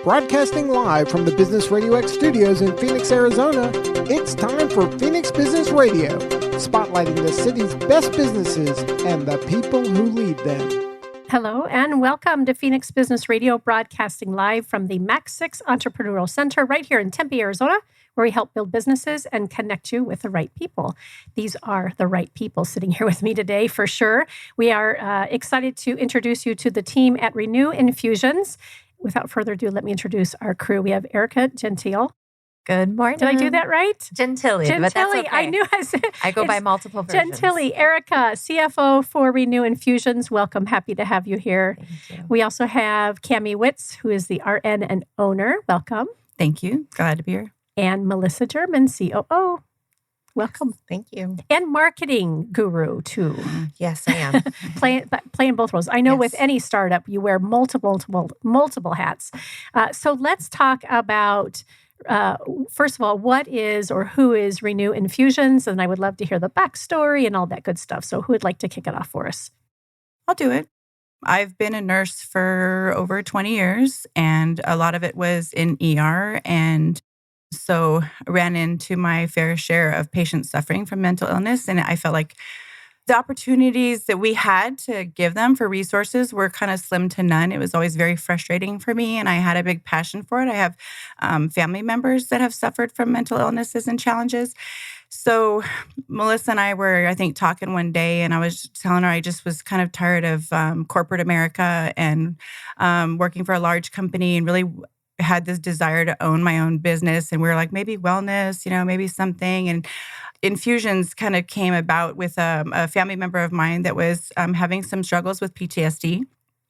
Broadcasting live from the Business RadioX studios in Phoenix, Arizona, it's time for Phoenix Business Radio, spotlighting the city's best businesses and the people who lead them. Hello and welcome to Phoenix Business Radio, broadcasting live from the Max 6 Entrepreneurial Center right here in Tempe, Arizona, where we help build businesses and connect you with the right people. These are the right people sitting here with me today for sure. We are excited to introduce you to the team at ReNew Infusions. Without further ado, let me introduce our crew. We have Adh Gentile. Good morning. Did I do that right? Gentile, but that's okay. I knew I go by multiple versions. Gentile, Erica, CFO for ReNew Infusions. Welcome. Happy to have you here. Thank you. We also have Kamee Witts, who is the RN and owner. Welcome. Thank you. Glad to be here. And Melissa German, COO. Welcome. Thank you. And marketing guru, too. Yes, I am. Playing both roles. I know Yes. with any startup, you wear multiple hats. So let's talk about, first of all, what is or who is ReNew Infusions? And I would love to hear the backstory and all that good stuff. So who would like to kick it off for us? I'll do it. I've been a nurse for over 20 years, and a lot of it was in ER. And so I ran into my fair share of patients suffering from mental illness. And I felt like the opportunities that we had to give them for resources were kind of slim to none. It was always very frustrating for me, and I had a big passion for it. I have family members that have suffered from mental illnesses and challenges. So Melissa and I were, I think, talking one day, and I was telling her I just was kind of tired of corporate America and working for a large company, and really had this desire to own my own business. And we were like, maybe wellness, maybe something. And Infusions kind of came about with a family member of mine that was having some struggles with PTSD.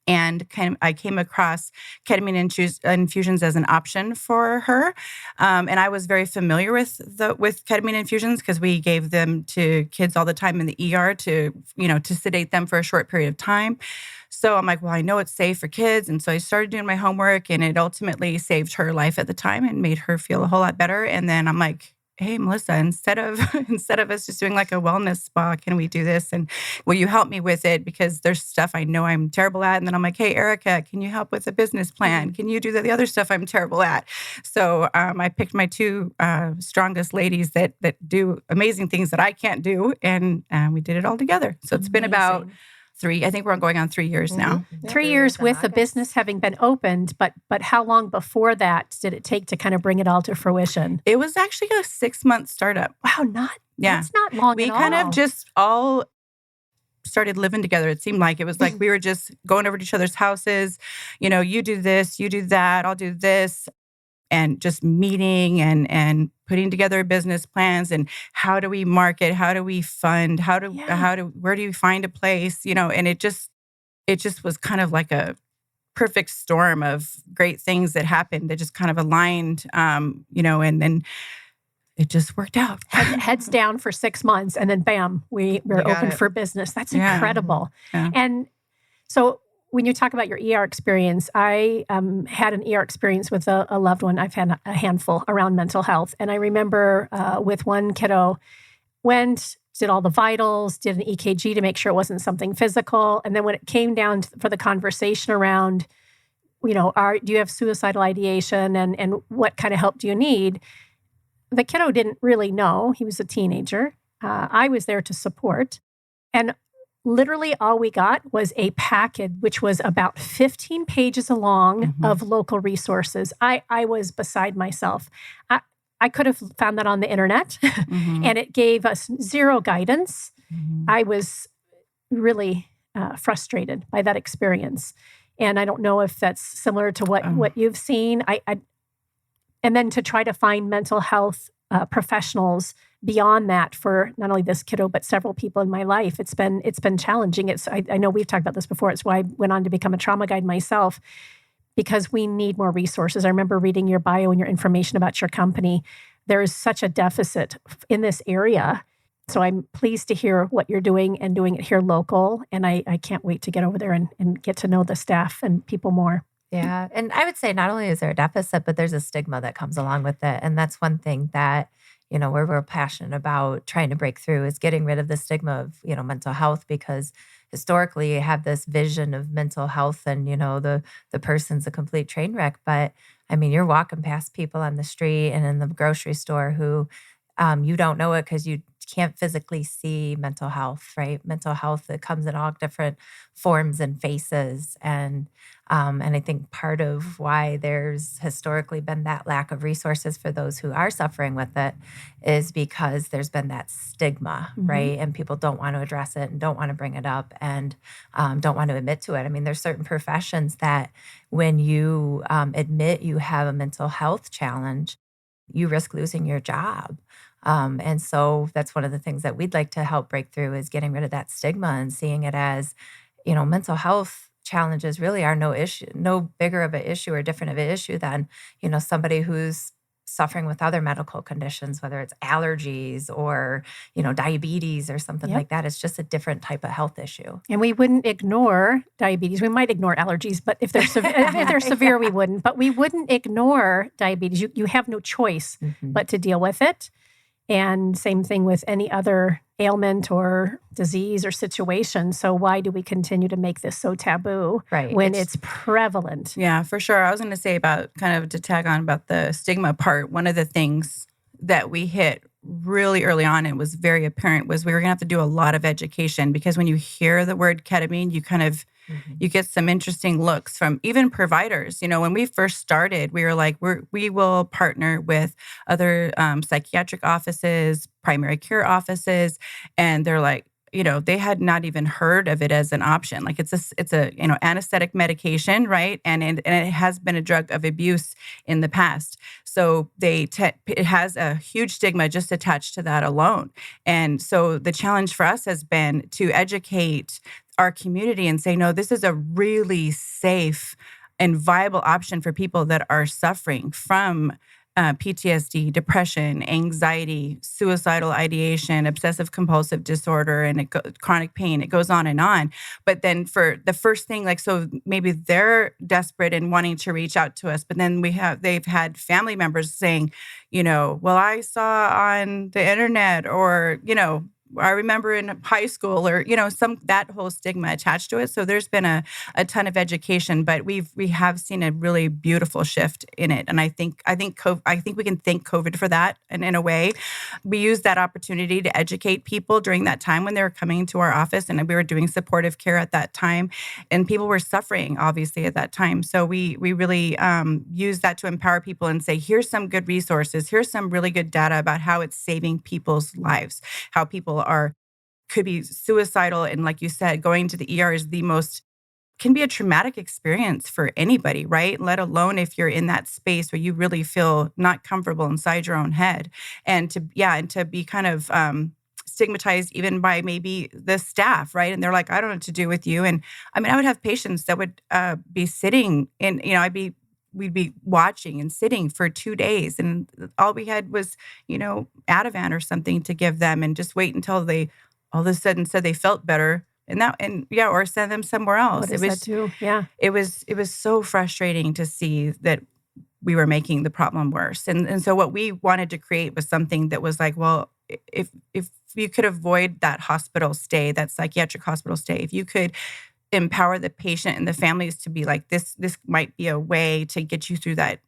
And I came across ketamine infusions as an option for her. And I was very familiar with ketamine infusions because we gave them to kids all the time in the ER to sedate them for a short period of time. So I'm like, well, I know it's safe for kids. And so I started doing my homework, and it ultimately saved her life at the time and made her feel a whole lot better. And then I'm like, hey, Melissa, instead of us just doing like a wellness spa, can we do this? And will you help me with it? Because there's stuff I know I'm terrible at. And then I'm like, hey, Erica, can you help with a business plan? Can you do the other stuff I'm terrible at? So I picked my two strongest ladies that do amazing things that I can't do. And we did it all together. So it's been about I think we're going on 3 years now. Yeah. 3 years with the business having been opened, but how long before that did it take to kind of bring it all to fruition? It was actually a 6-month startup. Wow, that's not long we at all. kind of just all started living together. It seemed like it was like we were just going over to each other's houses. You do this, you do that, I'll do this. And just meeting and putting together business plans and how do we market, how do we fund, where do you find a place, and it just was kind of like a perfect storm of great things that happened that just kind of aligned, and then it just worked out. Heads down for 6 months, and then bam, we're open for business. That's incredible. Yeah. And so when you talk about your ER experience, I had an ER experience with a loved one. I've had a handful around mental health. And I remember with one kiddo, did all the vitals, did an EKG to make sure it wasn't something physical. And then when it came down for the conversation around, do you have suicidal ideation and what kind of help do you need? The kiddo didn't really know. He was a teenager. I was there to support. And literally all we got was a packet, which was about 15 pages long of local resources. I was beside myself. I could have found that on the internet, and it gave us zero guidance. I was really frustrated by that experience. And I don't know if that's similar to what you've seen. And then to try to find mental health professionals beyond that for not only this kiddo, but several people in my life. It's been challenging. I know we've talked about this before. It's why I went on to become a trauma guide myself, because we need more resources. I remember reading your bio and your information about your company. There is such a deficit in this area. So I'm pleased to hear what you're doing and doing it here local. And I can't wait to get over there and get to know the staff and people more. Yeah. And I would say not only is there a deficit, but there's a stigma that comes along with it. And that's one thing that we're passionate about trying to break through, is getting rid of the stigma of, mental health, because historically you have this vision of mental health and, the person's a complete train wreck. But I mean, you're walking past people on the street and in the grocery store who you don't know it because you can't physically see mental health, right? Mental health, it comes in all different forms and faces. And I think part of why there's historically been that lack of resources for those who are suffering with it is because there's been that stigma, right? And people don't want to address it and don't want to bring it up and don't want to admit to it. I mean, there's certain professions that when you admit you have a mental health challenge, you risk losing your job. And so that's one of the things that we'd like to help break through is getting rid of that stigma and seeing it as, mental health challenges really are no bigger of an issue or different of an issue than, somebody who's suffering with other medical conditions, whether it's allergies or, diabetes or something like that. It's just a different type of health issue. And we wouldn't ignore diabetes. We might ignore allergies, but if they're severe, we wouldn't. But we wouldn't ignore diabetes. You have no choice but to deal with it. And same thing with any other ailment or disease or situation. So why do we continue to make this so taboo when it's prevalent? Yeah, for sure. I was going to say about kind of to tag on about the stigma part. One of the things that we hit really early on and was very apparent was we were going to have to do a lot of education because when you hear the word ketamine, you kind of you get some interesting looks from even providers. When we first started, we were like, we will partner with other psychiatric offices, primary care offices, and they're like, they had not even heard of it as an option. Like it's a anesthetic medication, right? And it has been a drug of abuse in the past. So it has a huge stigma just attached to that alone. And so the challenge for us has been to educate our community and say, no, this is a really safe and viable option for people that are suffering from PTSD, depression, anxiety, suicidal ideation, obsessive compulsive disorder, and chronic pain. It goes on and on. But then for the first thing, so maybe they're desperate and wanting to reach out to us, but then they've had family members saying, well, I saw on the internet or, I remember in high school or, that whole stigma attached to it. So there's been a ton of education, but we have seen a really beautiful shift in it. And I think we can thank COVID for that. And in a way, we used that opportunity to educate people during that time when they were coming to our office and we were doing supportive care at that time. And people were suffering, obviously, at that time. So we really used that to empower people and say, here's some good resources. Here's some really good data about how it's saving people's lives, how people could be suicidal. And like you said, going to the ER is can be a traumatic experience for anybody, right? Let alone if you're in that space where you really feel not comfortable inside your own head. And to be kind of stigmatized even by maybe the staff, right? And they're like, I don't know what to do with you. And I mean, I would have patients that would be sitting in, we'd be watching and sitting for 2 days. And all we had was, Ativan or something to give them and just wait until they all of a sudden said they felt better or send them somewhere else. What is that too? Yeah. It was so frustrating to see that we were making the problem worse. And so what we wanted to create was something that was like, well, if you could avoid that hospital stay, that psychiatric hospital stay, if you could empower the patient and the families to be like, this might be a way to get you through that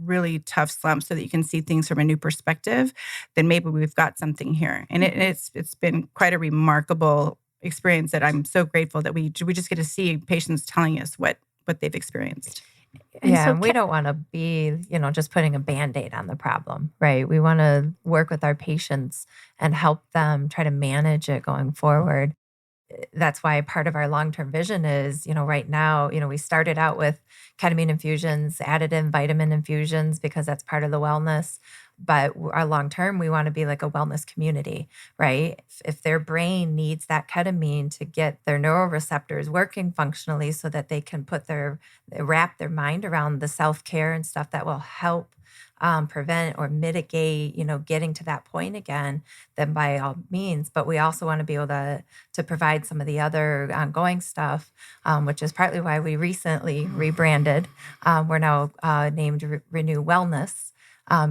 really tough slump so that you can see things from a new perspective, then maybe we've got something here. And it's been quite a remarkable experience that I'm so grateful that we just get to see patients telling us what they've experienced. And we don't want to be, just putting a Band-Aid on the problem, right? We want to work with our patients and help them try to manage it going forward. That's why part of our long-term vision is, right now, we started out with ketamine infusions, added in vitamin infusions because that's part of the wellness. But our long-term, we want to be like a wellness community, right? If their brain needs that ketamine to get their neuroreceptors working functionally so that they can wrap their mind around the self-care and stuff that will help prevent or mitigate, getting to that point again, then by all means. But we also want to be able to provide some of the other ongoing stuff, which is partly why we recently rebranded. We're now named ReNew Wellness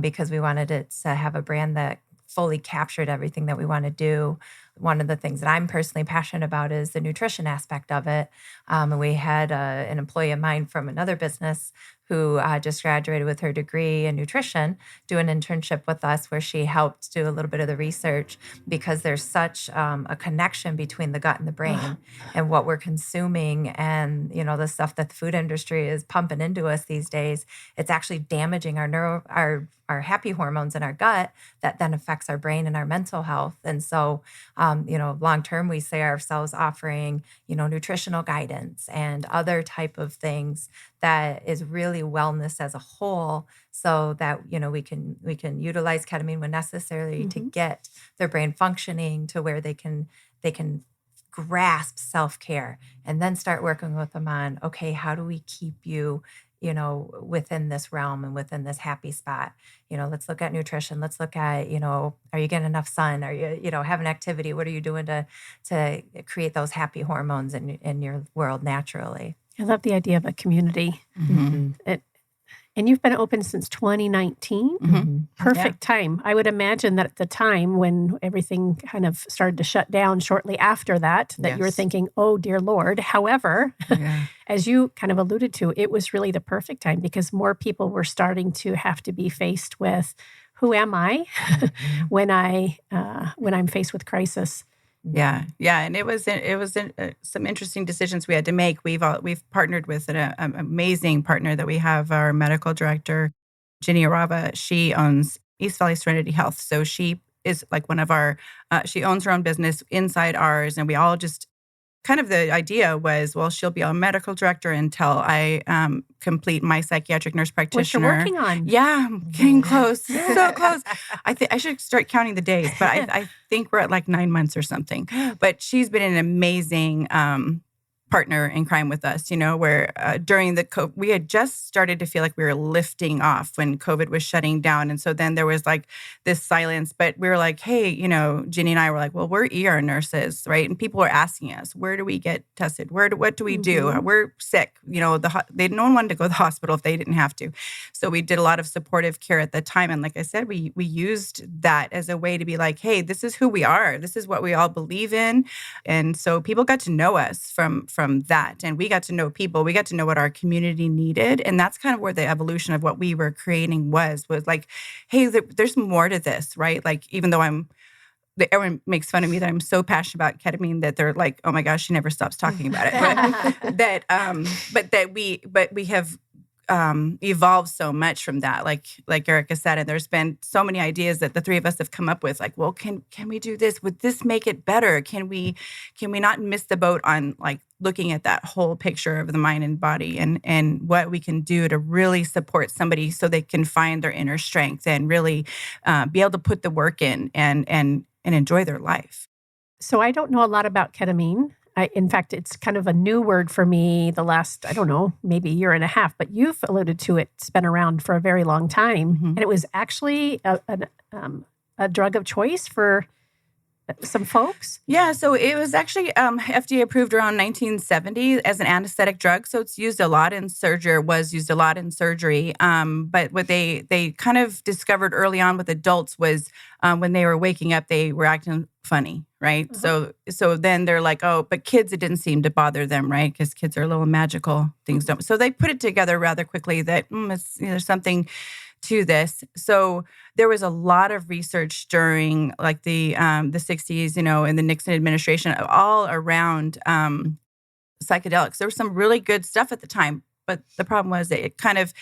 because we wanted it to have a brand that fully captured everything that we want to do. One of the things that I'm personally passionate about is the nutrition aspect of it. And we had an employee of mine from another business who just graduated with her degree in nutrition, do an internship with us where she helped do a little bit of the research, because there's such a connection between the gut and the brain and what we're consuming, and the stuff that the food industry is pumping into us these days. It's actually damaging our happy hormones in our gut that then affects our brain and our mental health. And so, long term, we see ourselves offering, nutritional guidance and other type of things that is really wellness as a whole, so that, we can utilize ketamine when necessary to get their brain functioning to where they can grasp self-care, and then start working with them on, okay, how do we keep you within this realm and within this happy spot? Let's look at nutrition. Let's look at, are you getting enough sun? Are you, having activity? What are you doing to create those happy hormones in your world naturally? I love the idea of a community. And you've been open since 2019. Perfect time. I would imagine that at the time when everything kind of started to shut down shortly after that you were thinking, oh, dear Lord. However, as you kind of alluded to, it was really the perfect time, because more people were starting to have to be faced with, who am I when I'm faced with crisis? Yeah, and it was some interesting decisions we had to make. We've partnered with an amazing partner that we have, our medical director, Ginny Arava. She owns East Valley Serenity Health, so she is like one of our. She owns her own business inside ours, and we all just kind of, the idea was, well, she'll be our medical director until I complete my psychiatric nurse practitioner. Which you're working on. Yeah, I'm getting close. So close. I should start counting the days, but I think we're at like 9 months or something. But she's been an amazing partner in crime with us, where during the COVID, we had just started to feel like we were lifting off when COVID was shutting down. And so then there was like this silence, but we were like, hey, Ginny and I were like, well, we're ER nurses, right? And people are asking us, where do we get tested? What do we do? We're sick. No one wanted to go to the hospital if they didn't have to. So we did a lot of supportive care at the time. And like I said, we used that as a way to be like, hey, this is who we are. This is what we all believe in. And so people got to know us from that. And we got to know people. We got to know what our community needed. And that's kind of where the evolution of what we were creating was like, hey, there's more to this, right? Like, even though everyone makes fun of me that I'm so passionate about ketamine that they're like, oh my gosh, she never stops talking about it. But we have evolved so much from that. Like Erica said, and there's been so many ideas that the three of us have come up with. Like, well, can we do this? Would this make it better? Can we not miss the boat on like looking at that whole picture of the mind and body, and what we can do to really support somebody so they can find their inner strength and really be able to put the work in and enjoy their life. So I don't know a lot about ketamine. In fact, it's kind of a new word for me the last, maybe a year and a half, but you've alluded to it. It's been around for a very long time. And it was actually a drug of choice for some folks. Yeah, so it was actually FDA approved around 1970 as an anesthetic drug. So it's used a lot in surgery, But what they kind of discovered early on with adults was when they were waking up, they were acting funny, right? So then they're like, oh, but kids, it didn't seem to bother them, right? Because kids are a little magical. Things don't. So they put it together rather quickly that there's something to this. So there was a lot of research during like the 60s, in the Nixon administration, all around psychedelics. There was some really good stuff at the time, but the problem was that it kind of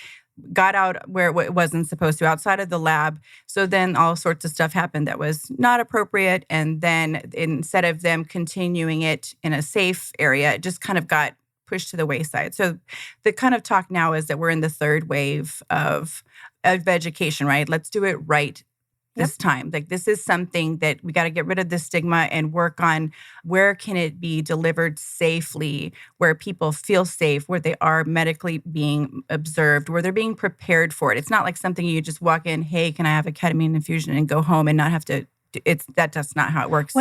got out where it wasn't supposed to, outside of the lab. So then all sorts of stuff happened that was not appropriate. And then instead of them continuing it in a safe area, it just kind of got pushed to the wayside. So the kind of talk now is that we're in the third wave of education, right? Let's do it right this time. Like, this is something that we got to get rid of the stigma and work on where can it be delivered safely, where people feel safe, where they are medically being observed, where they're being prepared for it. It's not like something you just walk in, hey, can I have a ketamine infusion and go home and not have to that's not how it works.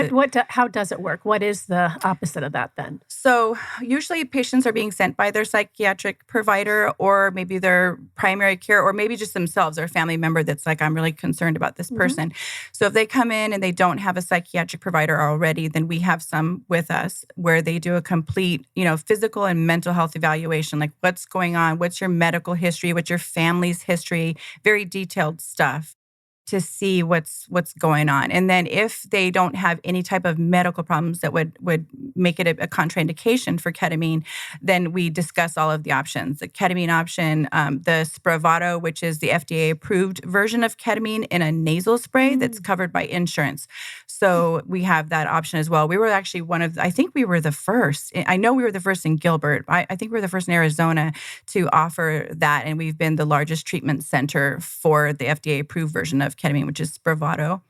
How does it work? What is the opposite of that then? So usually patients are being sent by their psychiatric provider or maybe their primary care or maybe just themselves or a family member that's like, I'm really concerned about this person. So if they come in and they don't have a psychiatric provider already, then we have some with us where they do a complete, physical and mental health evaluation, like what's going on, what's your medical history, what's your family's history, very detailed stuff to see what's going on. And then if they don't have any type of medical problems that would make it a contraindication for ketamine, then we discuss all of the options. The ketamine option, the Spravato, which is the FDA-approved version of ketamine in a nasal spray that's covered by insurance. So we have that option as well. We were actually I think we were the first. I know we were the first in Gilbert. I think we were the first in Arizona to offer that. And we've been the largest treatment center for the FDA-approved version of ketamine, which is Spravato.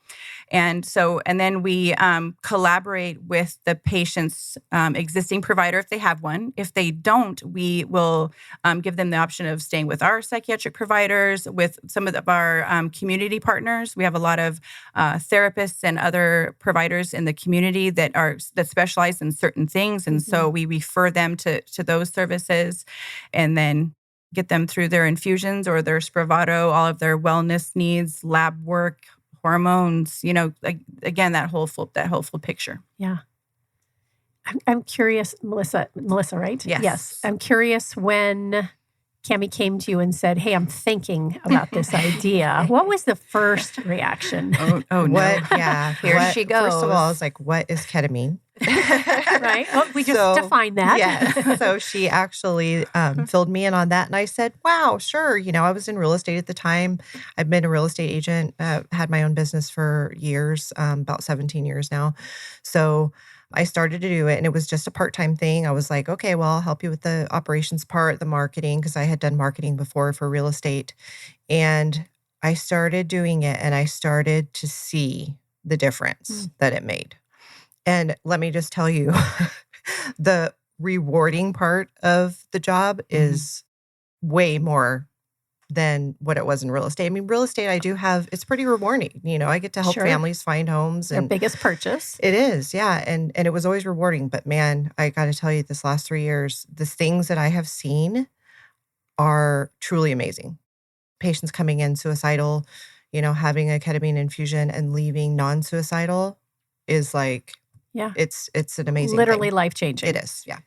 And then we collaborate with the patient's existing provider if they have one. If they don't, we will give them the option of staying with our psychiatric providers, with some of our community partners. We have a lot of therapists and other providers in the community that specialize in certain things. And so we refer them to those services and then get them through their infusions or their Spravato, all of their wellness needs, lab work, hormones, again, that whole full picture. Yeah. I'm curious, Melissa, right? Yes. I'm curious when Kamee came to you and said, hey, I'm thinking about this idea. What was the first reaction? Oh no. Yeah. Here she goes. First of all, I was like, what is ketamine? Right. Well, we just defined that. Yeah. So she actually filled me in on that. And I said, wow, sure. I was in real estate at the time. I've been a real estate agent, had my own business for years, about 17 years now. So I started to do it and it was just a part-time thing. I was like, okay, well, I'll help you with the operations part, the marketing, because I had done marketing before for real estate. And I started doing it and I started to see the difference that it made. And let me just tell you, the rewarding part of the job is way more than what it was in real estate. I mean, real estate, it's pretty rewarding. I get to help families find homes. Their biggest purchase. It is, yeah. And it was always rewarding. But man, I got to tell you, this last 3 years, the things that I have seen are truly amazing. Patients coming in suicidal, having a ketamine infusion and leaving non-suicidal is like, it's an amazing literally thing. Life-changing. It is, yeah.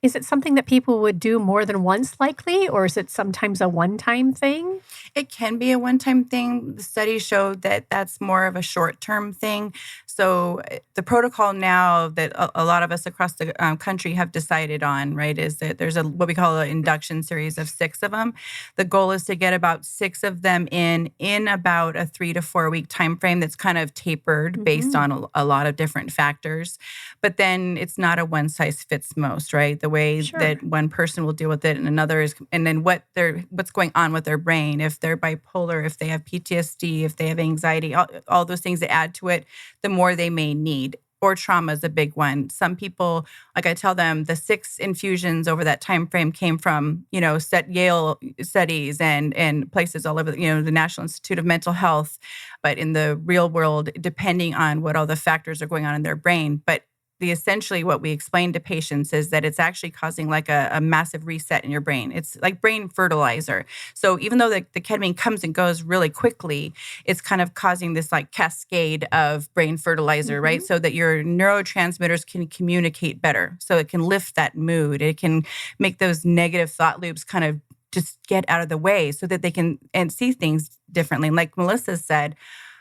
Is it something that people would do more than once likely, or is it sometimes a one-time thing? It can be a one-time thing. The studies showed that that's more of a short-term thing. So the protocol now that a lot of us across the country have decided on, right, is that there's what we call an induction series of 6 of them. The goal is to get about 6 of them in about a 3 to 4 week time frame that's kind of tapered based on a lot of different factors. But then it's not a one-size-fits-most, right? The way that one person will deal with it and another is, and then what's going on with their brain, if they're bipolar, if they have PTSD, if they have anxiety, all those things that add to it, the more they may need. Or trauma is a big one. Some people, like I tell them, the 6 infusions over that time frame came from, Yale studies and places all over, the National Institute of Mental Health. But in the real world, depending on what all the factors are going on in their brain, but essentially what we explain to patients is that it's actually causing like a massive reset in your brain. It's like brain fertilizer. So even though the ketamine comes and goes really quickly, it's kind of causing this like cascade of brain fertilizer, right? So that your neurotransmitters can communicate better. So it can lift that mood. It can make those negative thought loops kind of just get out of the way so that they can see things differently. Like Melissa said,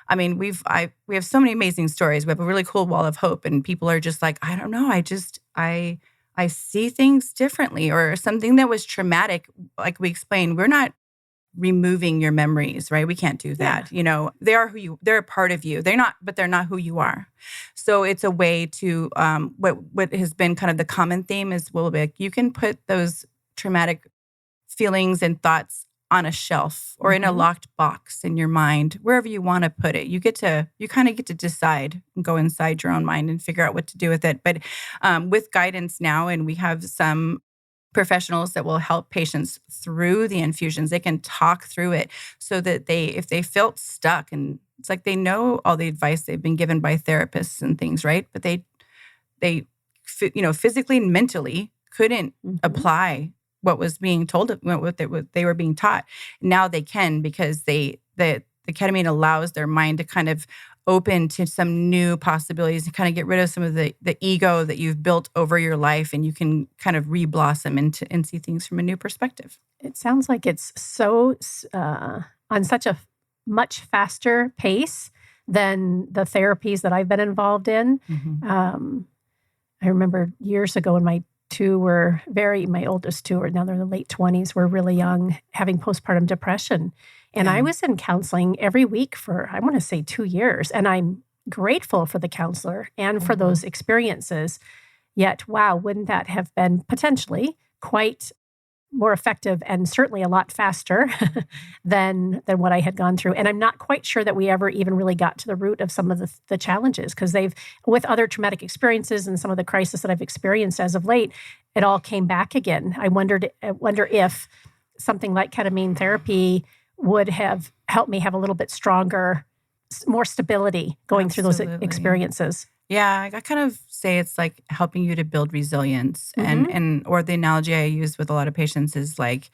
I mean, we have so many amazing stories. We have a really cool wall of hope, and people are just like, I don't know, I see things differently, or something that was traumatic. Like we explained, we're not removing your memories, right? We can't do that. They're a part of you. They're not who you are. So it's a way to what has been kind of the common theme is, well, you can put those traumatic feelings and thoughts on a shelf or in a locked box in your mind, wherever you want to put it. You kind of get to decide and go inside your own mind and figure out what to do with it. But with guidance now, and we have some professionals that will help patients through the infusions, they can talk through it so that if they felt stuck and It's like they know all the advice they've been given by therapists and things, right? But they physically and mentally couldn't apply what was being told, what they were being taught. Now they can, because the ketamine allows their mind to kind of open to some new possibilities and kind of get rid of some of the ego that you've built over your life, and you can kind of re-blossom and see things from a new perspective. It sounds like it's so on such a much faster pace than the therapies that I've been involved in. I remember years ago when my oldest two now they're in the late 20s, were really young, having postpartum depression. And I was in counseling every week for, I want to say 2 years. And I'm grateful for the counselor and for those experiences. Yet, wow, wouldn't that have been potentially quite more effective and certainly a lot faster than what I had gone through. And I'm not quite sure that we ever even really got to the root of some of the challenges, because with other traumatic experiences and some of the crisis that I've experienced as of late, it all came back again. I wonder if something like ketamine therapy would have helped me have a little bit stronger, more stability going through those experiences. Yeah, I kind of say it's like helping you to build resilience. Or the analogy I use with a lot of patients is like,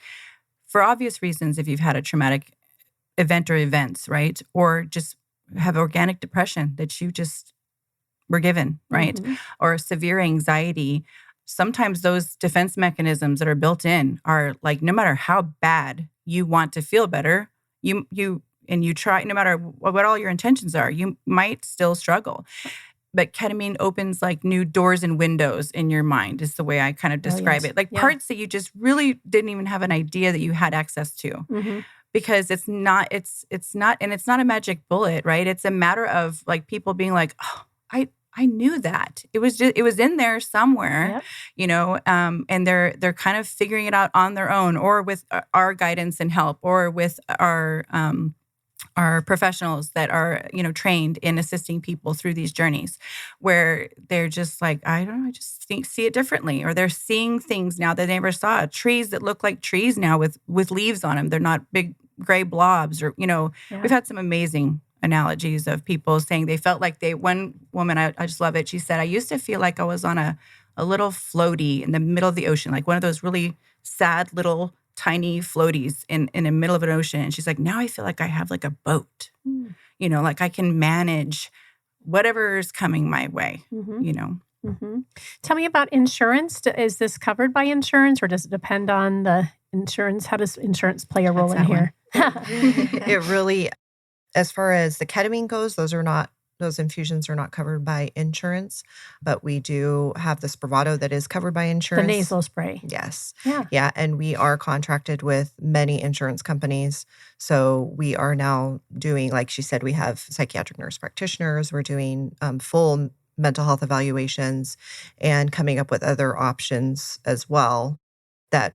for obvious reasons, if you've had a traumatic event or events, right? Or just have organic depression that you just were given, right? Or severe anxiety, sometimes those defense mechanisms that are built in are like, no matter how bad you want to feel better, you try, no matter what all your intentions are, you might still struggle. But ketamine opens like new doors and windows in your mind, is the way I kind of describe it. Like parts that you just really didn't even have an idea that you had access to. Because it's not a magic bullet, right? It's a matter of like people being like, oh, I knew that. It was in there somewhere, and they're kind of figuring it out on their own, or with our guidance and help, or with our professionals that are, trained in assisting people through these journeys, where they're just like, I don't know, I just see it differently. Or they're seeing things now that they never saw. Trees that look like trees now with leaves on them. They're not big gray blobs, or, we've had some amazing analogies of people saying they felt like one woman, I just love it. She said, I used to feel like I was on a little floaty in the middle of the ocean, like one of those really sad little tiny floaties in the middle of an ocean. And she's like, now I feel like I have like a boat, like I can manage whatever's coming my way, Tell me about insurance. Is this covered by insurance, or does it depend on the insurance? How does insurance play a role in here? It really, as far as the ketamine goes, those infusions are not covered by insurance, but we do have the Spravato that is covered by insurance. The nasal spray. Yes. Yeah. And we are contracted with many insurance companies. So we are now doing, like she said, we have psychiatric nurse practitioners. We're doing full mental health evaluations and coming up with other options as well that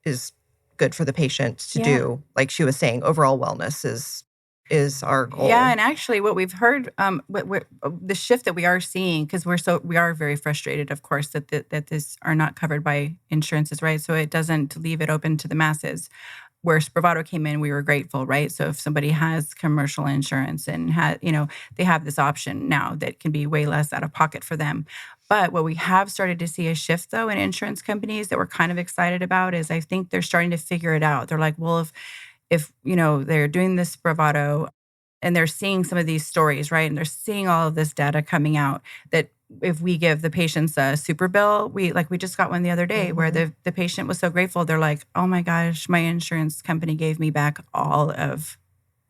is good for the patient to do. Like she was saying, overall wellness is our goal. Yeah, and actually what we've heard, the shift that we are seeing, because we are very frustrated, of course, that this are not covered by insurances, right? So it doesn't leave it open to the masses. Where Spravato came in, we were grateful, right? So if somebody has commercial insurance and they have this option now that can be way less out of pocket for them. But what we have started to see a shift, though, in insurance companies that we're kind of excited about is I think they're starting to figure it out. They're like, well, if they're doing this Spravato and they're seeing some of these stories, right? And they're seeing all of this data coming out, that if we give the patients a super bill, we just got one the other day where the patient was so grateful. They're like, oh my gosh, my insurance company gave me back all of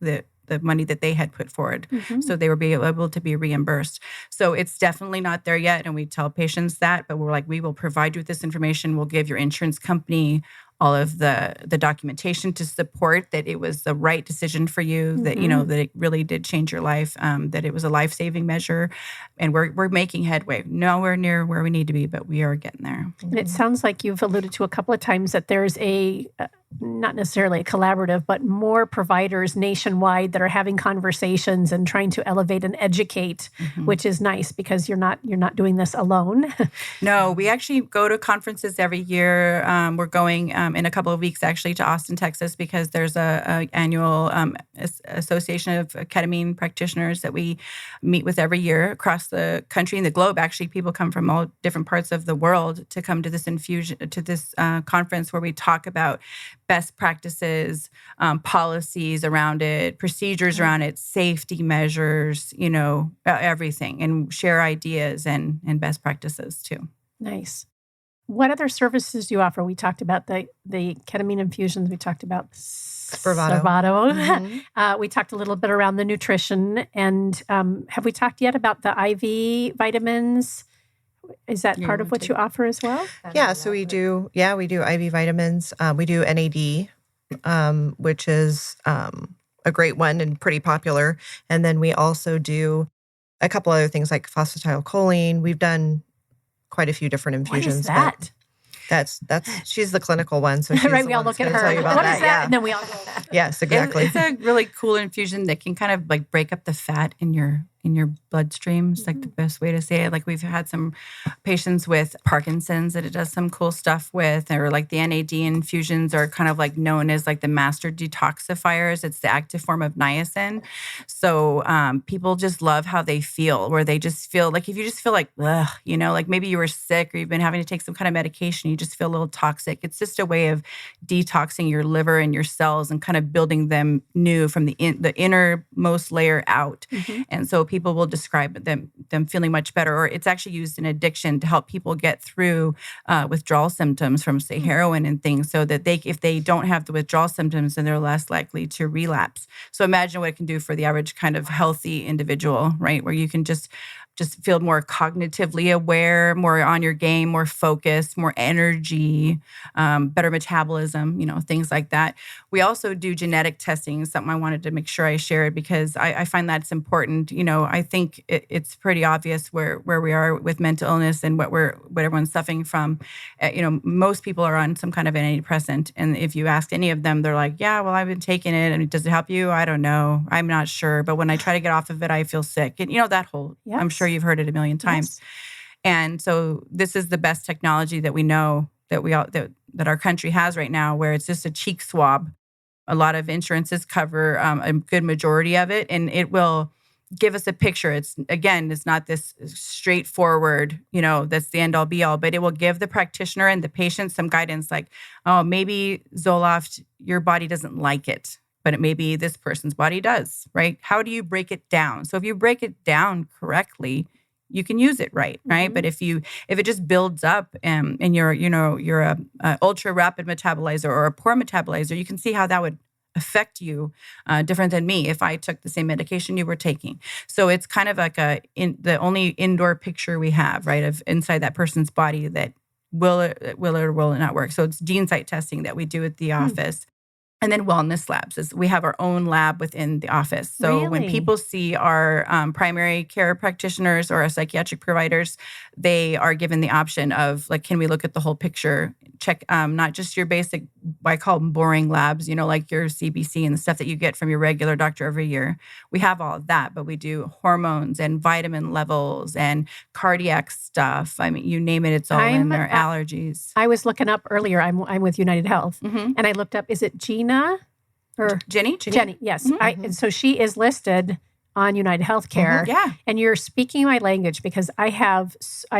the money that they had put forward. So they were able to be reimbursed. So it's definitely not there yet. And we tell patients that, but we're like, we will provide you with this information. We'll give your insurance company all of the documentation to support that it was the right decision for you, that, that it really did change your life, that it was a life-saving measure. And we're making headway. Nowhere near where we need to be, but we are getting there. And it sounds like you've alluded to a couple of times that there's not necessarily a collaborative, but more providers nationwide that are having conversations and trying to elevate and educate, which is nice because you're not doing this alone. No, we actually go to conferences every year. We're going in a couple of weeks actually to Austin, Texas, because there's a annual association of ketamine practitioners that we meet with every year across the country and the globe. Actually, people come from all different parts of the world to come to this conference where we talk about best practices, policies around it, procedures around it, safety measures, everything, and share ideas and best practices too. Nice. What other services do you offer? We talked about the ketamine infusions. We talked about Spravato. We talked a little bit around the nutrition. And have we talked yet about the IV vitamins? Is that part of what you offer as well? Yeah, so we do IV vitamins. We do NAD, which is a great one and pretty popular. And then we also do a couple other things like phosphatidylcholine. We've done quite a few different infusions. What is that? That's she's the clinical one, so she's right. We all look at her. Tell you about what that. Is that? Yeah. And then we all know that. Yes, exactly. It's a really cool infusion that can kind of like break up the fat in your bloodstream. It's like the best way to say it. Like we've had some patients with Parkinson's that it does some cool stuff with, or like the NAD infusions are kind of like known as like the master detoxifiers. It's the active form of niacin. So people just love how they feel, where they just feel like if you just feel like, ugh, like maybe you were sick or you've been having to take some kind of medication, you just feel a little toxic. It's just a way of detoxing your liver and your cells and kind of building them new from the innermost layer out. And so people will describe them feeling much better, or it's actually used in addiction to help people get through withdrawal symptoms from, say, heroin and things, so that if they don't have the withdrawal symptoms, then they're less likely to relapse. So imagine what it can do for the average kind of healthy individual, right? Where you can just feel more cognitively aware, more on your game, more focused, more energy, better metabolism, things like that. We also do genetic testing, something I wanted to make sure I shared because I find that's important. I think it's pretty obvious where we are with mental illness and what everyone's suffering from. Most people are on some kind of antidepressant. And if you ask any of them, they're like, yeah, well, I've been taking it. And does it help you? I don't know. I'm not sure. But when I try to get off of it, I feel sick. And that whole, yes. I'm sure you've heard it a million times. Yes. And so this is the best technology that we know that our country has right now, where it's just a cheek swab. A lot of insurances cover a good majority of it, and it will give us a picture. It's not this straightforward, that's the end all be all, but it will give the practitioner and the patient some guidance like, oh, maybe Zoloft, your body doesn't like it, but it maybe this person's body does, right? How do you break it down? So if you break it down correctly, you can use it right? But if it just builds up and you're a ultra rapid metabolizer or a poor metabolizer, you can see how that would affect you different than me if I took the same medication you were taking. So it's kind of like the only indoor picture we have, right, of inside that person's body that will it or will it not work. So it's gene site testing that we do at the office. And then wellness labs. We have our own lab within the office. So when people see our primary care practitioners or our psychiatric providers, they are given the option of like, can we look at the whole picture? Check not just your basic, I call them boring labs, like your CBC and the stuff that you get from your regular doctor every year. We have all of that, but we do hormones and vitamin levels and cardiac stuff. I mean, you name it, it's all in there. Allergies. I was looking up earlier. I'm with United Health, and I looked up. Is it Gina? Or Jenny, yes. And so she is listed on United Healthcare. Yeah. And you're speaking my language because I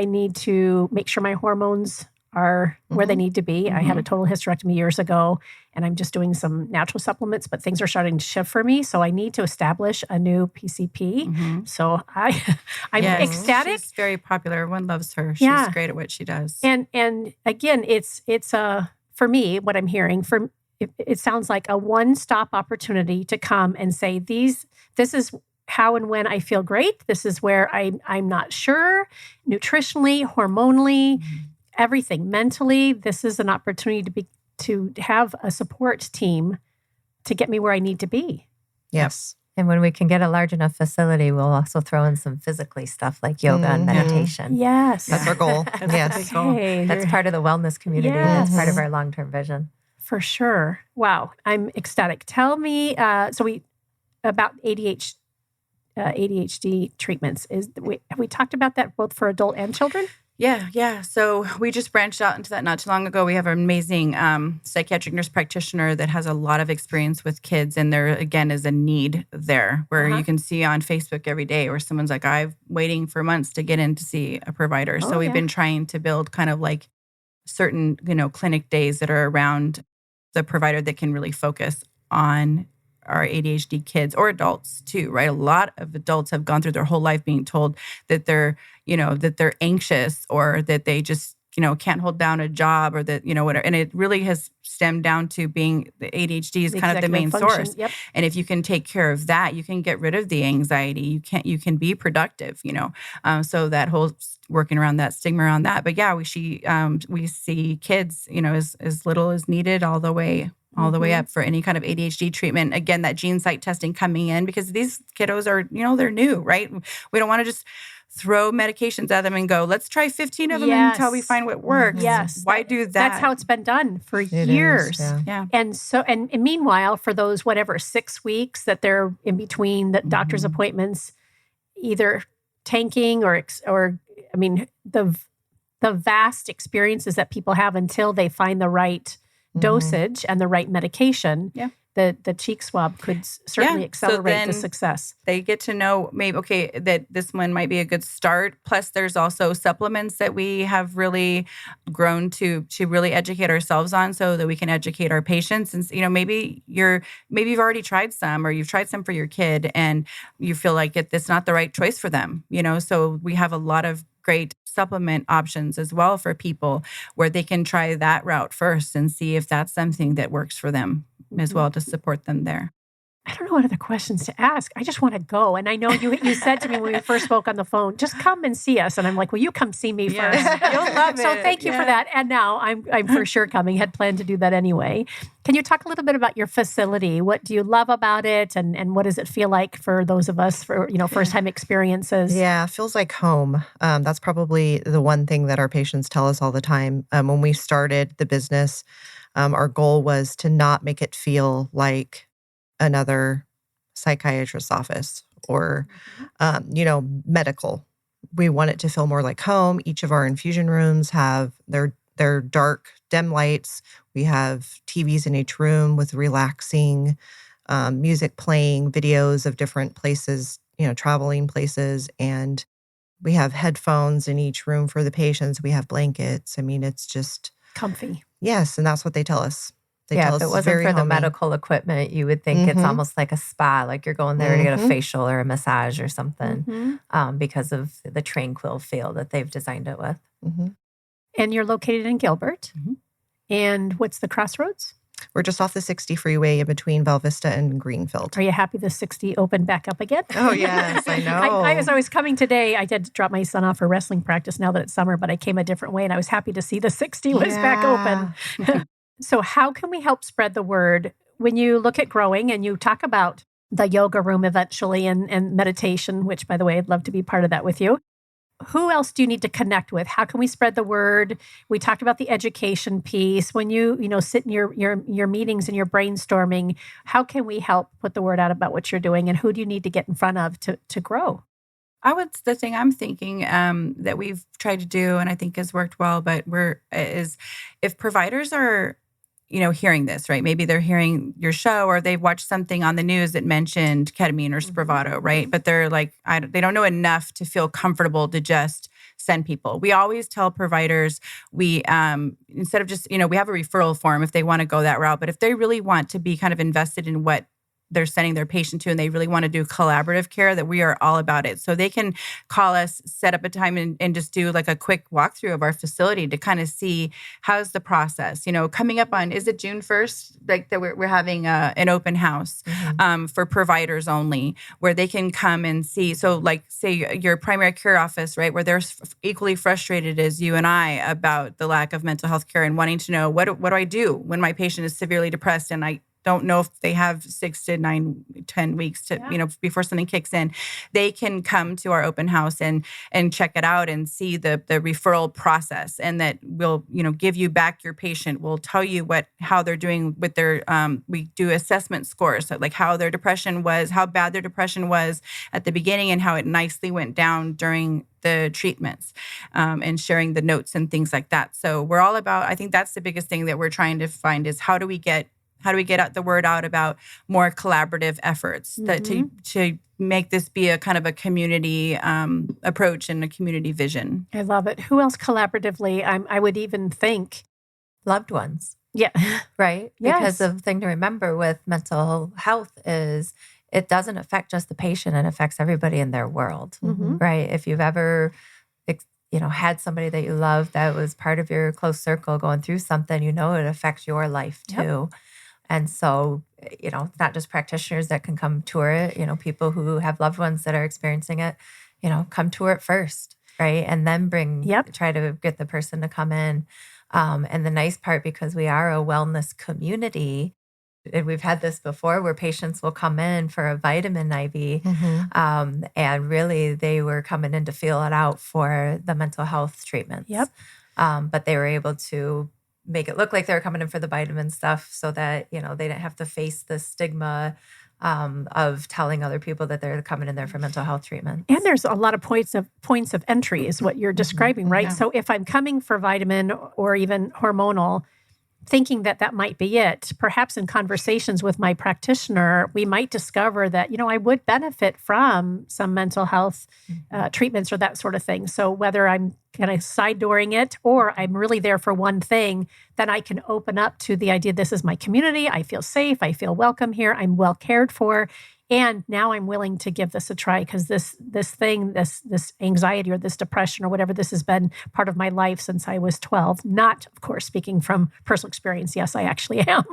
need to make sure my hormones are where they need to be. I had a total hysterectomy years ago, and I'm just doing some natural supplements, but things are starting to shift for me. So I need to establish a new PCP. So I'm ecstatic. She's very popular. Everyone loves her. She's great at what she does. And again, it's for me, what I'm hearing it sounds like a one-stop opportunity to come and say, this is how and when I feel great. This is where I'm not sure, nutritionally, hormonally, everything, mentally. This is an opportunity to have a support team to get me where I need to be. Yes. And when we can get a large enough facility, we'll also throw in some physically stuff like yoga and meditation. Yes. That's our goal. That's part of the wellness community. Yes. That's part of our long-term vision. For sure. Wow. I'm ecstatic. Tell me, about ADHD treatments. Have we talked about that both for adult and children? Yeah. So we just branched out into that not too long ago. We have an amazing psychiatric nurse practitioner that has a lot of experience with kids. And there, again, is a need there where you can see on Facebook every day where someone's like, I'm waiting for months to get in to see a provider. So we've been trying to build kind of like certain, clinic days that are around the provider that can really focus on our ADHD kids or adults too, right? A lot of adults have gone through their whole life being told that they're anxious or that they just, can't hold down a job or that, whatever. And it really has stemmed down to being the ADHD is kind of the main source. Yep. And if you can take care of that, you can get rid of the anxiety. You can be productive, so that whole working around that stigma around that. But yeah, we see kids, as little as needed all the way up for any kind of ADHD treatment. Again, that gene site testing coming in because these kiddos are, they're new, right? We don't want to just throw medications at them and go, let's try 15 of them until we find what works. Yes. Why do that? That's how it's been done for years. Yeah. And so, and meanwhile, for those, 6 weeks that they're in between the doctor's appointments, either tanking or the vast experiences that people have until they find the right dosage and the right medication, the cheek swab could certainly accelerate the success. They get to know maybe, that this one might be a good start. Plus, there's also supplements that we have really grown to really educate ourselves on so that we can educate our patients. And, maybe you've already tried some or you've tried some for your kid and you feel like it's not the right choice for them, so we have a lot of great supplement options as well for people where they can try that route first and see if that's something that works for them as well to support them there. I don't know what other questions to ask. I just want to go. And I know you said to me when we first spoke on the phone, just come and see us. And I'm like, well, you come see me first. You'll love it. So thank you for that. And now I'm for sure coming. Had planned to do that anyway. Can you talk a little bit about your facility? What do you love about it? And what does it feel like for those of us for, first time experiences? Yeah, it feels like home. That's probably the one thing that our patients tell us all the time. When we started the business, our goal was to not make it feel like another psychiatrist's office or, medical. We want it to feel more like home. Each of our infusion rooms have their dark, dim lights. We have TVs in each room with relaxing music playing, videos of different places, traveling places. And we have headphones in each room for the patients. We have blankets. It's just comfy. Yes, and that's what they tell us. If it wasn't for the medical equipment, you would think it's almost like a spa, like you're going there to get a facial or a massage or something because of the tranquil feel that they've designed it with. And you're located in Gilbert. And what's the crossroads? We're just off the 60 freeway in between Bell Vista and Greenfield. Are you happy the 60 opened back up again? Oh, yes, I know. As I was coming today, I did drop my son off for wrestling practice now that it's summer, but I came a different way and I was happy to see the 60 was back open. So how can we help spread the word when you look at growing and you talk about the yoga room eventually and meditation, which, by the way, I'd love to be part of that with you. Who else do you need to connect with? How can we spread the word? We talked about the education piece. When you sit in your meetings and your brainstorming, how can we help put the word out about what you're doing and who do you need to get in front of to grow? The thing I'm thinking that we've tried to do and I think has worked well, but is if providers are hearing this, right? Maybe they're hearing your show or they've watched something on the news that mentioned ketamine or Spravato, right? But they're like, they don't know enough to feel comfortable to just send people. We always tell providers, we, instead of just, we have a referral form if they want to go that route, but if they really want to be kind of invested in what they're sending their patient to and they really want to do collaborative care, that we are all about it. So they can call us, set up a time and just do like a quick walkthrough of our facility to kind of see how's the process. Coming up on, is it June 1st? Like that we're having an open house for providers only where they can come and see. So like say your primary care office, right? Where they're equally frustrated as you and I about the lack of mental health care and wanting to know what do I do when my patient is severely depressed and don't know if they have 6 to 9, 10 weeks to, before something kicks in, they can come to our open house and check it out and see the referral process, and that we'll, give you back your patient. We'll tell you how they're doing with their, we do assessment scores, so like how their depression was, how bad their depression was at the beginning and how it nicely went down during the treatments, and sharing the notes and things like that. So we're all about, I think that's the biggest thing that we're trying to find is how do we get out the word out about more collaborative efforts that to make this be a kind of a community approach and a community vision. I love it. Who else collaboratively? I would even think loved ones. Yeah. Right? Yes. Because the thing to remember with mental health is it doesn't affect just the patient, it affects everybody in their world, right? If you've ever had somebody that you love that was part of your close circle going through something, it affects your life too. Yep. And so, it's not just practitioners that can come tour it, people who have loved ones that are experiencing it, come tour it first, right? And then try to get the person to come in. And the nice part, because we are a wellness community, and we've had this before where patients will come in for a vitamin IV, and really they were coming in to feel it out for the mental health treatments. Yep. But they were able to make it look like they were coming in for the vitamin stuff so that, they didn't have to face the stigma of telling other people that they're coming in there for mental health treatment. And there's a lot of points of entry is what you're describing, right? Yeah. So if I'm coming for vitamin or even hormonal, thinking that might be it, perhaps in conversations with my practitioner, we might discover that, I would benefit from some mental health treatments or that sort of thing. So whether I'm kind of side dooring it or I'm really there for one thing, then I can open up to the idea, this is my community. I feel safe. I feel welcome here. I'm well cared for. And now I'm willing to give this a try because this anxiety or this depression or whatever, this has been part of my life since I was 12. Not, of course, speaking from personal experience. Yes, I actually am.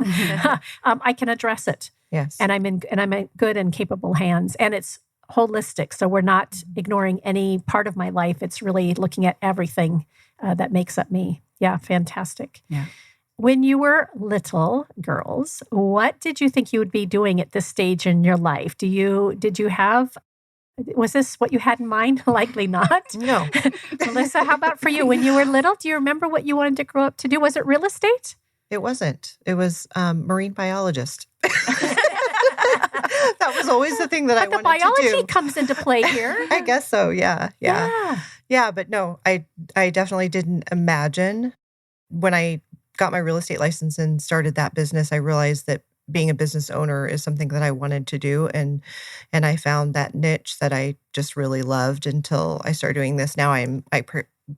I can address it. Yes, and I'm in good and capable hands. And it's holistic, so we're not ignoring any part of my life. It's really looking at everything that makes up me. Yeah, fantastic. Yeah. When you were little girls, what did you think you would be doing at this stage in your life? Was this what you had in mind? Likely not. No. Melissa, how about for you? When you were little, do you remember what you wanted to grow up to do? Was it real estate? It wasn't. It was marine biologist. That was always the thing that I wanted to do. But the biology comes into play here. I guess so, yeah. Yeah, but no, I definitely didn't imagine when I got my real estate license and started that business, I realized that being a business owner is something that I wanted to do. And I found that niche that I just really loved until I started doing this. Now I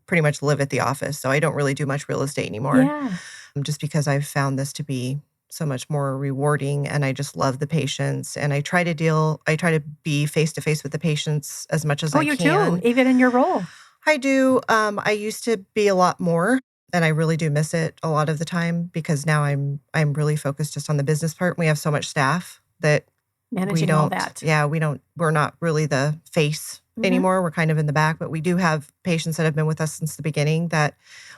pretty much live at the office. So I don't really do much real estate anymore. Yeah. Just because I've found this to be so much more rewarding and I just love the patients. And I try to be face-to-face with the patients as much as I can. Oh, you do? Even in your role? I do. I used to be a lot more. And I really do miss it a lot of the time because now I'm really focused just on the business part. We have so much staff that managing all that. Yeah, we're not really the face anymore. We're kind of in the back, but we do have patients that have been with us since the beginning that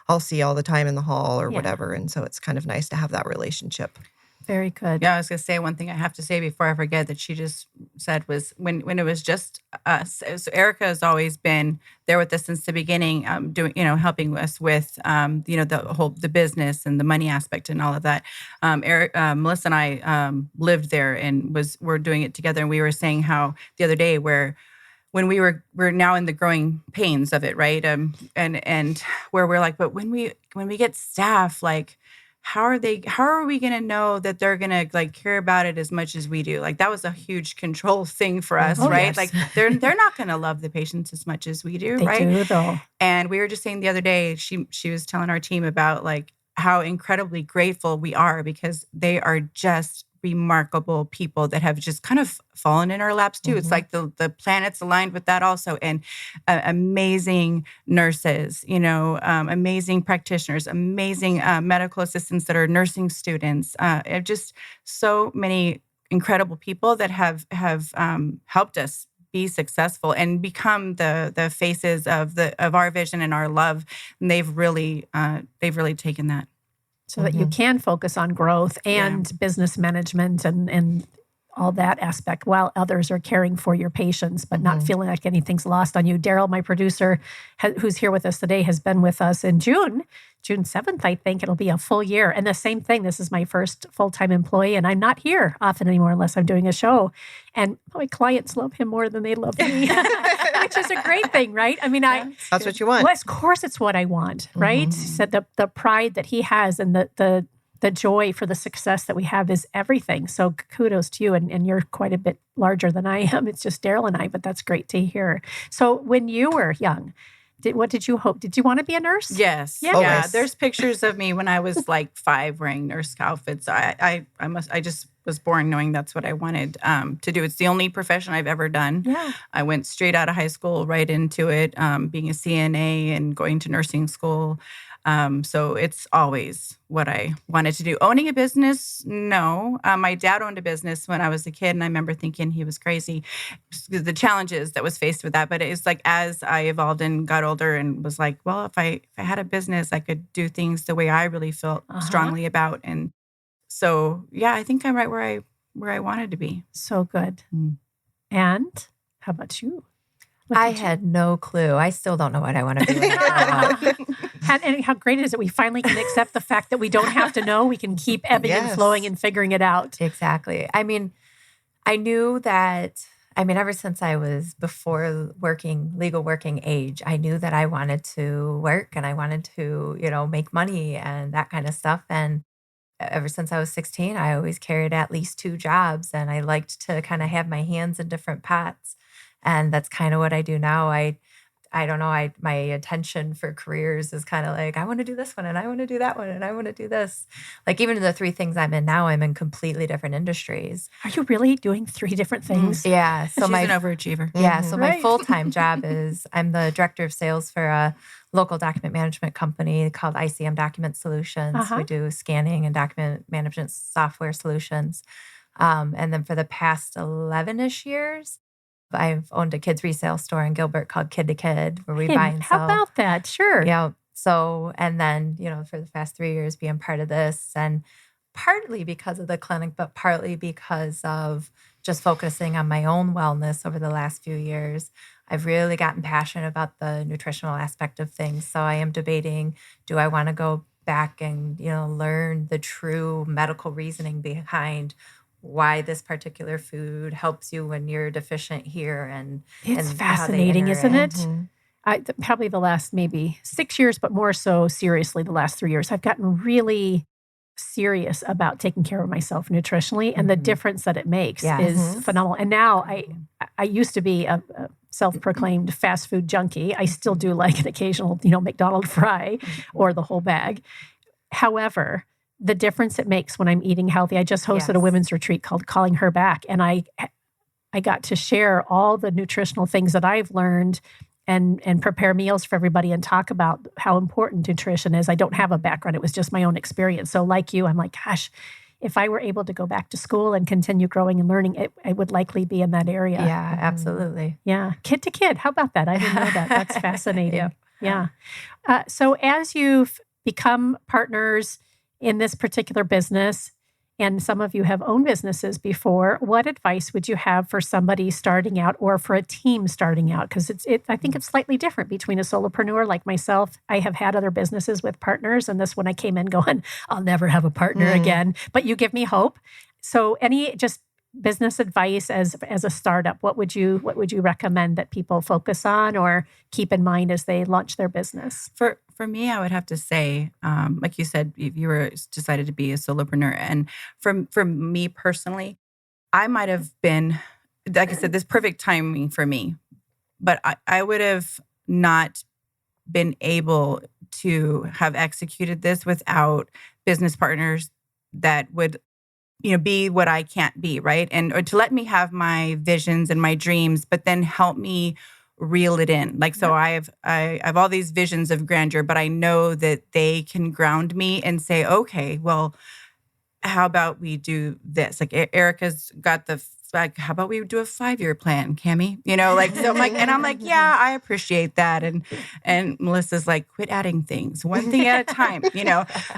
I'll see all the time in the hall or whatever. And so it's kind of nice to have that relationship. Very good. Yeah, I was going to say one thing I have to say before I forget that she just said was when it was just us. So Erica has always been there with us since the beginning, helping us with, the business and the money aspect and all of that. Melissa and I lived there and we're doing it together. And we were saying how the other day when we're now in the growing pains of it, right? And where we're like, but when we get staff, like, how are we going to know that they're going to care about it as much as we do? Like that was a huge control thing for us, right? Yes. Like they're not going to love the patients as much as we do, they right? Do, though. And we were just saying the other day, she was telling our team about how incredibly grateful we are because they are just remarkable people that have just kind of fallen in our laps too. It's like the planets aligned with that also. And amazing nurses, amazing practitioners, amazing medical assistants that are nursing students, just so many incredible people that have helped us be successful and become the faces of our vision and our love. And they've really taken that. so that you can focus on growth and business management and all that aspect while others are caring for your patients, but not feeling like anything's lost on you. Daryl, my producer, who's here with us today, has been with us in June 7th, I think. It'll be a full year. And the same thing, this is my first full-time employee, and I'm not here often anymore unless I'm doing a show. And my clients love him more than they love me, which is a great thing, right? I mean, that's what you want. Well, of course it's what I want, right? So the pride that he has and the joy for the success that we have is everything. So kudos to you. And you're quite a bit larger than I am. It's just Daryl and I, but that's great to hear. So when you were young, what did you hope? Did you want to be a nurse? Yes. Yeah. There's pictures of me when I was like 5 wearing nurse outfits. I just was born knowing that's what I wanted to do. It's the only profession I've ever done. Yeah. I went straight out of high school right into it, being a CNA and going to nursing school. So it's always what I wanted to do. Owning a business, no. My dad owned a business when I was a kid, and I remember thinking he was crazy. The challenges that was faced with that. But it's like as I evolved and got older and was like, well, if I had a business, I could do things the way I really felt strongly about. And so, yeah, I think I'm right where I wanted to be. So good. And how about you? I had no clue. I still don't know what I want to do. And how great is it? We finally can accept the fact that we don't have to know. We can keep ebbing and flowing and figuring it out. Exactly. I mean, I knew that, ever since I was before legal working age, I knew that I wanted to work and I wanted to, make money and that kind of stuff. And ever since I was 16, I always carried at least 2 jobs, and I liked to kind of have my hands in different pots. And that's kind of what I do now. I don't know, my attention for careers is kind of like, I want to do this one and I want to do that one and I want to do this. Like even the 3 things I'm in now, I'm in completely different industries. Are you really doing 3 different things? Yeah. So she's an overachiever. Yeah. So my full-time job is I'm the director of sales for a local document management company called ICM Document Solutions. We do scanning and document management software solutions. And then for the past 11-ish years, I've owned a kids resale store in Gilbert called Kid to Kid, where we buy and sell. How about that? Sure. Yeah. So, and then, for the past 3 years being part of this, and partly because of the clinic, but partly because of just focusing on my own wellness over the last few years, I've really gotten passionate about the nutritional aspect of things. So I am debating, do I want to go back and, learn the true medical reasoning behind why this particular food helps you when you're deficient here. And it's fascinating, isn't it? Probably the last maybe 6 years, but more so seriously the last 3 years, I've gotten really serious about taking care of myself nutritionally, and the difference that it makes is phenomenal. And now I used to be a self-proclaimed fast food junkie. I still do like an occasional, McDonald's fry or the whole bag. However, the difference it makes when I'm eating healthy. I just hosted a women's retreat called Calling Her Back, and I got to share all the nutritional things that I've learned and prepare meals for everybody and talk about how important nutrition is. I don't have a background. It was just my own experience. So like you, I'm like, gosh, if I were able to go back to school and continue growing and learning, I would likely be in that area. Yeah, absolutely. Yeah. Kid to kid. How about that? I didn't know that. That's fascinating. Yeah. So as you've become partners in this particular business, and some of you have owned businesses before, what advice would you have for somebody starting out or for a team starting out? Because I think it's slightly different between a solopreneur like myself. I have had other businesses with partners, and this one I came in going, I'll never have a partner again. But you give me hope. So any just business advice as a startup, what would you recommend that people focus on or keep in mind as they launch their business? For me, I would have to say, like you said, you were decided to be a solopreneur, and for me personally, I might have been, like I said, this perfect timing for me, but I would have not been able to have executed this without business partners that would be what I can't be, right? Or to let me have my visions and my dreams, but then help me reel it in. Like, so I have all these visions of grandeur, but I know that they can ground me and say, okay, well, how about we do this? Like Erica's got the like, how about we do a 5-year plan, Kamee? So I'm like, and I'm like, yeah, I appreciate that. And Melissa's like, quit adding things, one thing at a time,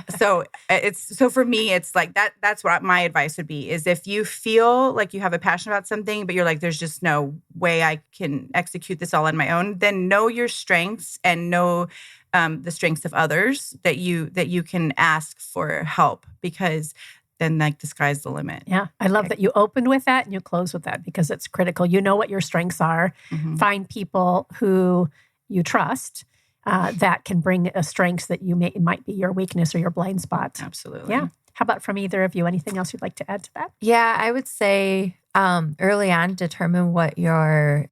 So for me, it's like that's what my advice would be is if you feel like you have a passion about something, but you're like, there's just no way I can execute this all on my own, then know your strengths and know the strengths of others that you can ask for help, because then like the sky's the limit. Yeah. I love that you opened with that and you close with that, because it's critical. You know what your strengths are. Mm-hmm. Find people who you trust that can bring a strength that it might be your weakness or your blind spot. Absolutely. Yeah. How about from either of you? Anything else you'd like to add to that? Yeah, I would say early on, determine what your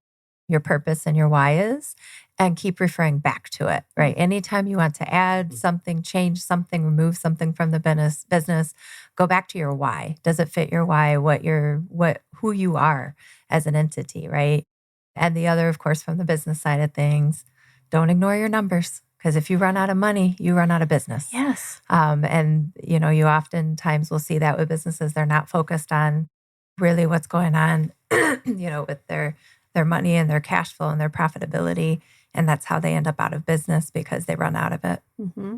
purpose and your why is, and keep referring back to it, right? Anytime you want to add something, change something, remove something from the business, go back to your why. Does it fit your why? Who you are as an entity, right? And the other, of course, from the business side of things, don't ignore your numbers, because if you run out of money, you run out of business. Yes. And you oftentimes will see that with businesses. They're not focused on really what's going on, with their money and their cash flow and their profitability. And that's how they end up out of business, because they run out of it. Mm-hmm.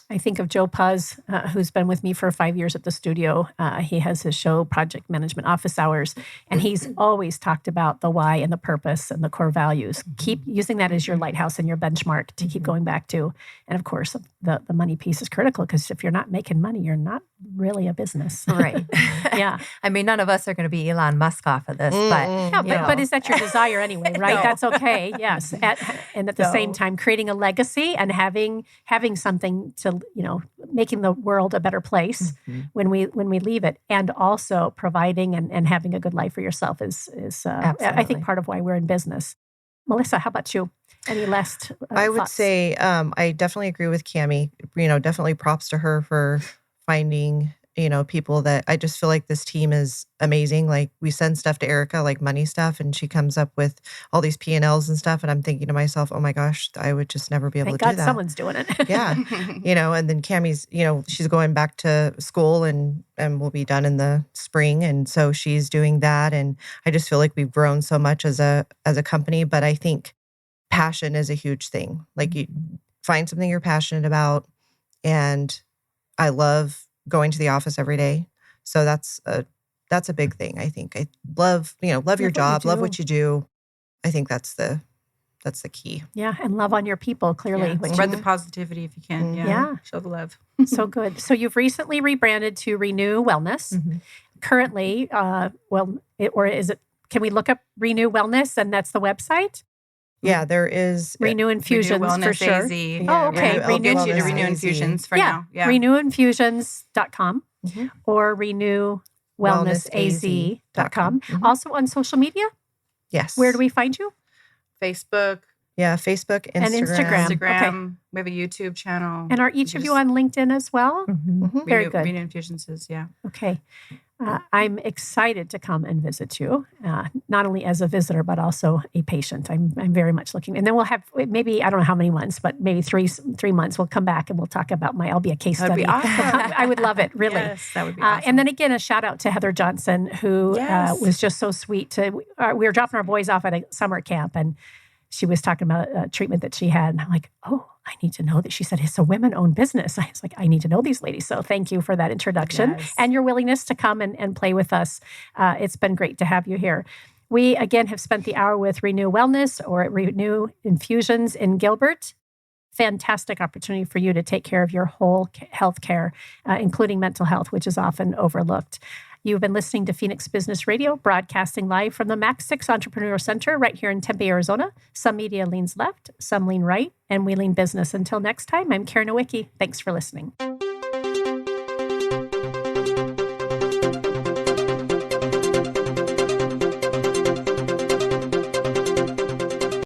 I think of Joe Puz, who's been with me for 5 years at the studio. He has his show, Project Management Office Hours, and he's always talked about the why and the purpose and the core values. Keep using that as your lighthouse and your benchmark to keep going back to. And of course, the money piece is critical, because if you're not making money, you're not really a business. Right. Yeah. I mean, none of us are going to be Elon Musk off of this, but is that your desire anyway, right? No. That's okay. Yes. And at the same time, creating a legacy and having something to, making the world a better place when we leave it, and also providing and having a good life for yourself is I think part of why we're in business. Melissa, how about you? Any last I would thoughts? say I definitely agree with Kamee. Definitely props to her for finding, people that I just feel like this team is amazing. Like, we send stuff to Erica, like money stuff, and she comes up with all these P&Ls and stuff. And I'm thinking to myself, oh my gosh, I would just never be able to do that. Someone's doing it. Yeah. And then Kamee's, she's going back to school and will be done in the spring. And so she's doing that. And I just feel like we've grown so much as a company. But I think passion is a huge thing. Like, you find something you're passionate about. And I love going to the office every day. So that's a big thing. I think I love your job, love what you do. I think that's the key. Yeah. And love on your people, clearly. Yeah. Spread the positivity if you can. Yeah. Show the love. So good. So you've recently rebranded to ReNew Wellness. Mm-hmm. Currently, can we look up ReNew Wellness, and that's the website? Yeah, there is ReNew Infusions for sure. AZ. Oh, okay. We'll get you to ReNew Infusions for now. Yeah. RenewInfusions.com or RenewWellnessAZ.com. Mm-hmm. Also on social media? Yes. Where do we find you? Facebook. Yeah, Facebook, Instagram. Okay. We have a YouTube channel. And are each of you on LinkedIn as well? Mm-hmm. Very good. ReNew Infusions is, yeah. Okay. I'm excited to come and visit you, not only as a visitor, but also a patient. I'm very much looking. And then we'll have maybe, I don't know how many months, but maybe three months, we'll come back and we'll talk about I'll be a case study. That'd be awesome. I would love it, really. Yes, that would be awesome. And then again, a shout out to Heather Johnson, who was just so sweet. We were dropping our boys off at a summer camp, and she was talking about a treatment that she had. And I'm like, oh, I need to know that. She said, it's a women-owned business. I was like, I need to know these ladies. So thank you for that introduction and your willingness to come and play with us. It's been great to have you here. We, again, have spent the hour with ReNew Wellness or at ReNew Infusions in Gilbert. Fantastic opportunity for you to take care of your whole health care, including mental health, which is often overlooked. You've been listening to Phoenix Business Radio, broadcasting live from the Max 6 Entrepreneur Center right here in Tempe, Arizona. Some media leans left, some lean right, and we lean business. Until next time, I'm Karen Nowicki. Thanks for listening.